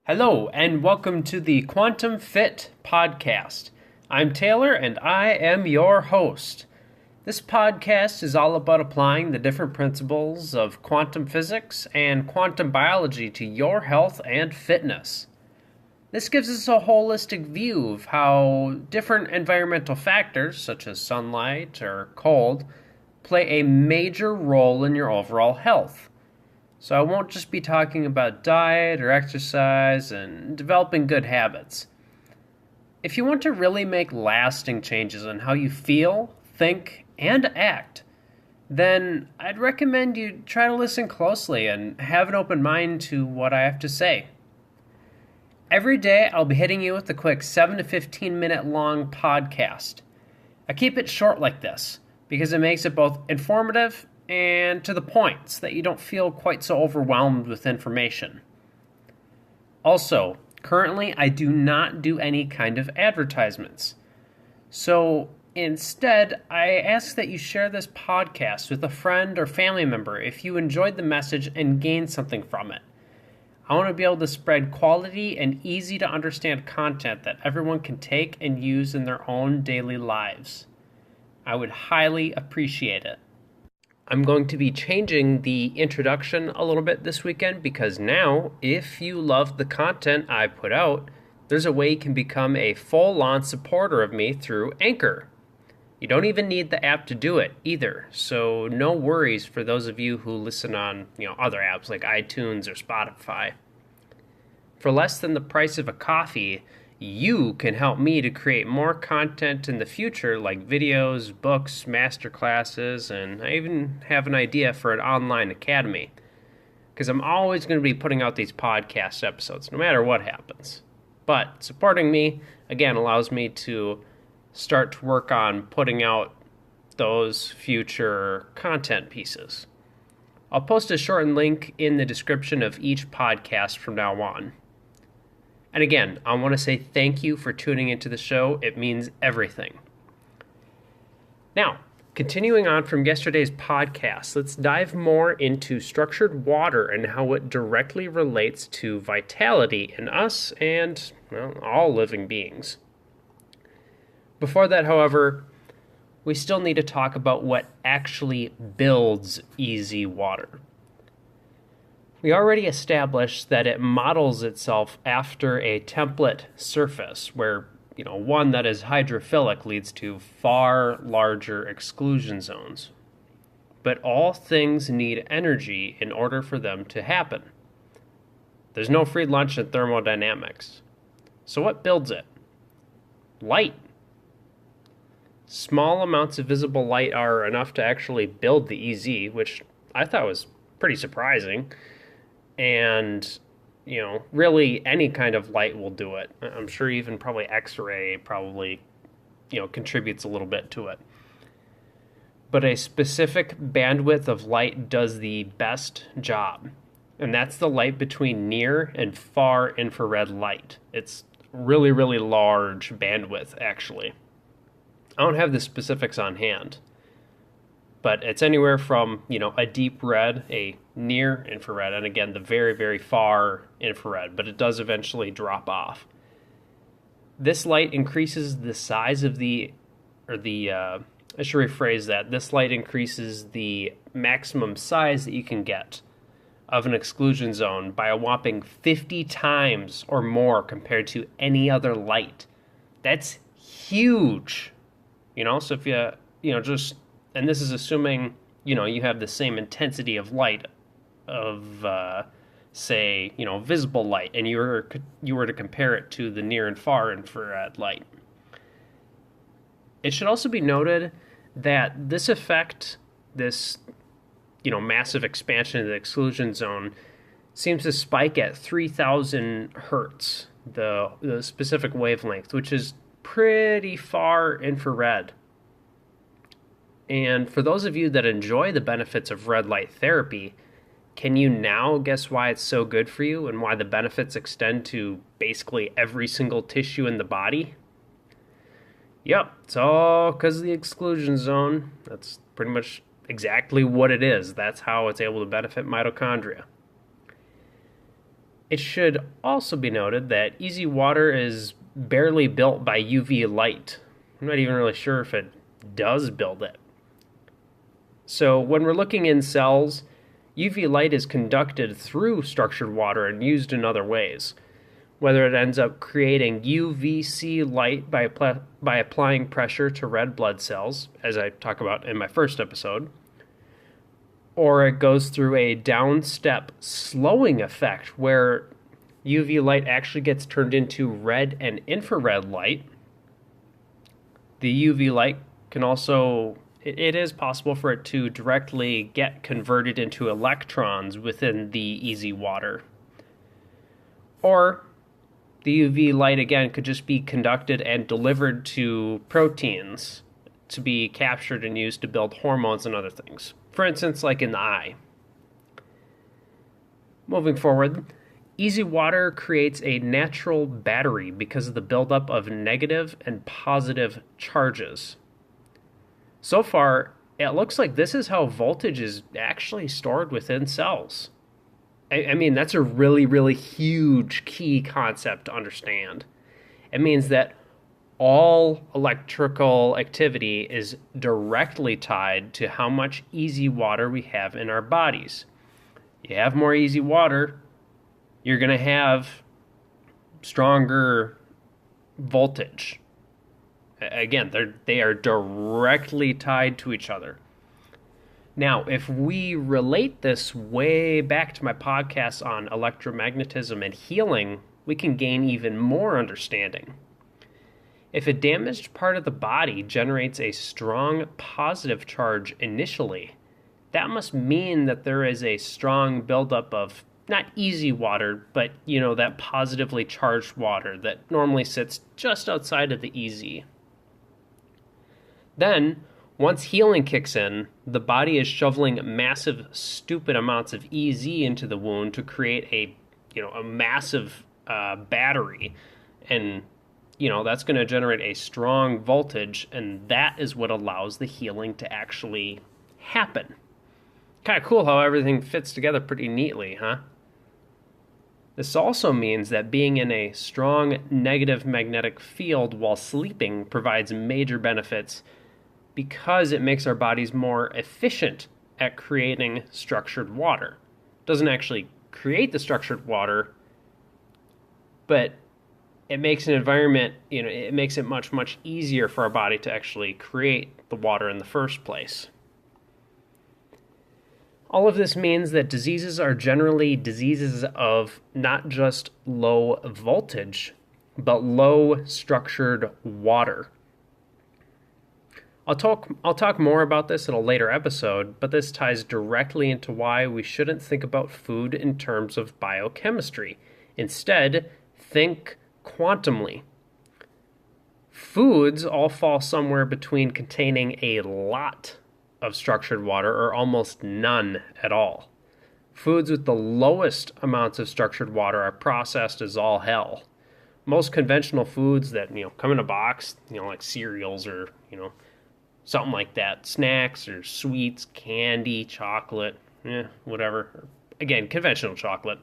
Hello, and welcome to the Quantum Fit Podcast. I'm Taylor, and I am your host. This podcast is all about applying the different principles of quantum physics and quantum biology to your health and fitness. This gives us a holistic view of how different environmental factors, such as sunlight or cold, play a major role in your overall health. So I won't just be talking about diet or exercise and developing good habits. If you want to really make lasting changes in how you feel, think, and act, then I'd recommend you try to listen closely and have an open mind to what I have to say. Every day I'll be hitting you with a quick 7 to 15 minute long podcast. I keep it short like this because it makes it both informative and to the point so that you don't feel quite so overwhelmed with information. Also, currently I do not do any kind of advertisements. So instead, I ask that you share this podcast with a friend or family member if you enjoyed the message and gained something from it. I want to be able to spread quality and easy to understand content that everyone can take and use in their own daily lives. I would highly appreciate it. I'm going to be changing the introduction a little bit this weekend because now, if you love the content I put out, there's a way you can become a full-on supporter of me through Anchor. You don't even need the app to do it either, so no worries for those of you who listen on, other apps like iTunes or Spotify. For less than the price of a coffee, you can help me to create more content in the future like videos, books, masterclasses, and I even have an idea for an online academy. Because I'm always going to be putting out these podcast episodes, no matter what happens. But supporting me, again, allows me to start to work on putting out those future content pieces. I'll post a shortened link in the description of each podcast from now on. And again, I want to say thank you for tuning into the show. It means everything. Now, continuing on from yesterday's podcast, let's dive more into structured water and how it directly relates to vitality in us and, all living beings. Before that, however, we still need to talk about what actually builds easy water. We already established that it models itself after a template surface where, one that is hydrophilic leads to far larger exclusion zones. But all things need energy in order for them to happen. There's no free lunch in thermodynamics. So what builds it? Light. Small amounts of visible light are enough to actually build the EZ, which I thought was pretty surprising. And, really any kind of light will do it. I'm sure even probably X-ray contributes a little bit to it. But a specific bandwidth of light does the best job. And that's the light between near and far infrared light. It's really, really large bandwidth, actually. I don't have the specifics on hand. But it's anywhere from, a deep red, a near infrared, and again, the very, very far infrared, but it does eventually drop off. This light increases the size of I should rephrase that. This light increases the maximum size that you can get of an exclusion zone by a whopping 50 times or more compared to any other light. That's huge. So if you, and this is assuming, you have the same intensity of light of, say, visible light, and you were to compare it to the near and far infrared light. It should also be noted that this effect, this, massive expansion of the exclusion zone, seems to spike at 3,000 hertz, the specific wavelength, which is pretty far infrared. And for those of you that enjoy the benefits of red light therapy, can you now guess why it's so good for you and why the benefits extend to basically every single tissue in the body? Yep, it's all because of the exclusion zone. That's pretty much exactly what it is. That's how it's able to benefit mitochondria. It should also be noted that easy water is barely built by UV light. I'm not even really sure if it does build it. So when we're looking in cells, UV light is conducted through structured water and used in other ways. Whether it ends up creating UVC light by applying pressure to red blood cells, as I talk about in my first episode, or it goes through a downstep slowing effect where UV light actually gets turned into red and infrared light. The UV light can also, it is possible for it to directly get converted into electrons within the easy water. Or the UV light, again, could just be conducted and delivered to proteins to be captured and used to build hormones and other things. For instance, like in the eye. Moving forward, easy water creates a natural battery because of the buildup of negative and positive charges. So far, it looks like this is how voltage is actually stored within cells. I mean, that's a really, really huge key concept to understand. It means that all electrical activity is directly tied to how much easy water we have in our bodies. You have more easy water, you're going to have stronger voltage. Again, they are directly tied to each other. Now, if we relate this way back to my podcast on electromagnetism and healing, we can gain even more understanding. If a damaged part of the body generates a strong positive charge initially, that must mean that there is a strong buildup of not easy water, but that positively charged water that normally sits just outside of the easy. Then, once healing kicks in, the body is shoveling massive, stupid amounts of EZ into the wound to create a massive battery, and that's going to generate a strong voltage, and that is what allows the healing to actually happen. Kind of cool how everything fits together pretty neatly, huh? This also means that being in a strong negative magnetic field while sleeping provides major benefits because it makes our bodies more efficient at creating structured water. It doesn't actually create the structured water, but it makes an environment, it makes it much, much easier for our body to actually create the water in the first place. All of this means that diseases are generally diseases of not just low voltage, but low structured water. I'll talk more about this in a later episode, but this ties directly into why we shouldn't think about food in terms of biochemistry. Instead, think quantumly. Foods all fall somewhere between containing a lot of structured water or almost none at all. Foods with the lowest amounts of structured water are processed as all hell. Most conventional foods that come in a box, like cereals or something like that, snacks or sweets, candy, chocolate, whatever. Again, conventional chocolate.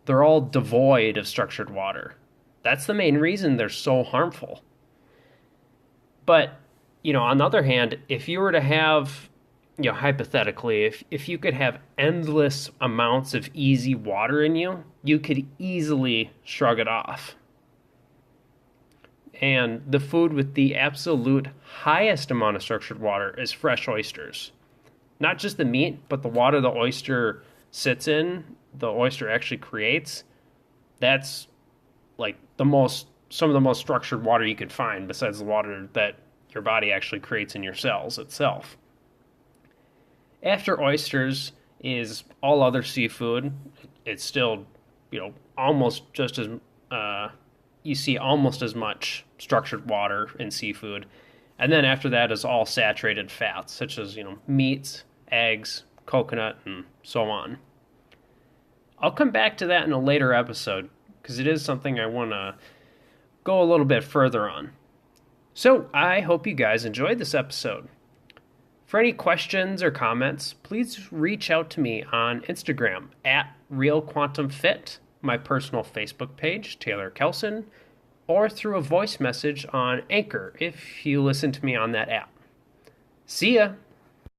They're all devoid of structured water. That's the main reason they're so harmful. But, on the other hand, if you were to have, hypothetically, if you could have endless amounts of easy water in you, you could easily shrug it off. And the food with the absolute highest amount of structured water is fresh oysters. Not just the meat, but the water the oyster sits in, the oyster actually creates. That's like some of the most structured water you could find besides the water that your body actually creates in your cells itself. After oysters is all other seafood. It's still, almost just as, you see almost as much structured water in seafood. And then after that is all saturated fats, such as, meats, eggs, coconut, and so on. I'll come back to that in a later episode, because it is something I want to go a little bit further on. So, I hope you guys enjoyed this episode. For any questions or comments, please reach out to me on Instagram at RealQuantumFit my personal Facebook page, Taylor Kelson, or through a voice message on Anchor if you listen to me on that app. See ya!